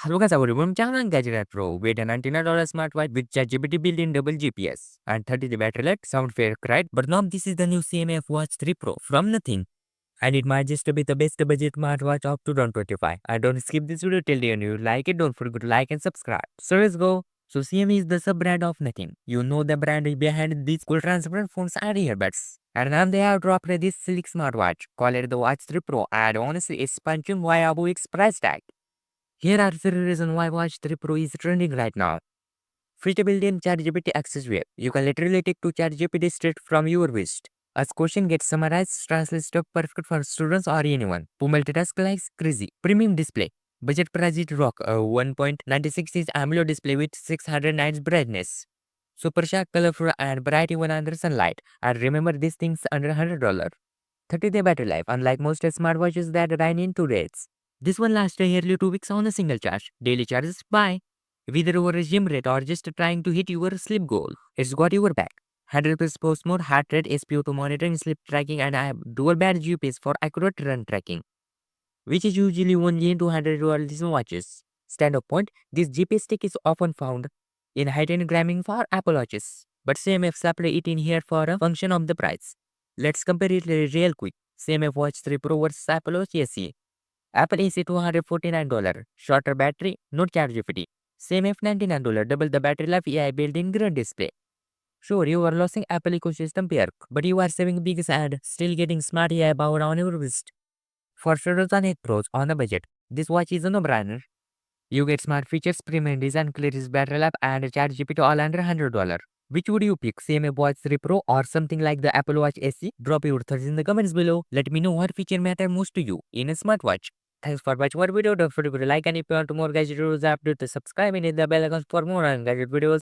Hello guys, everyone. Channel Gadget Pro with a $99 smartwatch with ChatGPT built-in double GPS and 30 battery life. Sound fair, right? But now this is the new CMF Watch 3 Pro from nothing. And it might just be the best budget smartwatch of 2025. I don't skip this video till the end. You like it, don't forget to like and subscribe. So let's go. So CME is the sub-brand of nothing. You know the brand behind these cool transparent phones and earbuds. And now they have dropped this sleek smartwatch. Call it the Watch 3 Pro and honestly it's punching way above its price tag. Here are 3 reasons why Watch 3 Pro is trending right now. Free to built-in ChatGPT access web. You can literally take to ChatGPT straight from your wrist. As question gets summarized, translate stuff perfect for students or anyone who multitask like crazy. Premium display. Budget price it rock a 1.96 inch AMOLED display with 600 nits brightness. Super sharp, colorful and bright even under sunlight. And remember these things under $100. 30-day battery life. Unlike most smartwatches that run in 2 days. This one lasts nearly 2 weeks on a single charge. Daily charges bye. Whether over a gym rate or just trying to hit your sleep goal, it's got your back. 100% post mode, heart rate, SPO2 monitoring, sleep tracking, and I have dual band GPS for accurate run tracking, which is usually only in $200 watches. Stand-up point: this GPS stick is often found in high-end gramming for Apple Watches, but CMF supply it in here for a function of the price. Let's compare it real quick. CMF Watch 3 Pro versus Apple Watch SE. Apple AC $249, shorter battery, no charge fee. Same F $99, double the battery life, AI built-in green display. Sure, you are losing Apple ecosystem perk, but you are saving big and still getting smart AI power on your wrist. For students and pros on a budget, this watch is a no-brainer. You get smart features, premium design, clearest battery life, and ChatGPT all under $100. Which would you pick, CMA Watch 3 Pro or something like the Apple Watch SE? Drop your thoughts in the comments below. Let me know what feature matter most to you in a smartwatch. Thanks for watching our video. Don't forget to like and if you want more gadget videos updates, subscribe and hit the bell icon for more on gadget videos.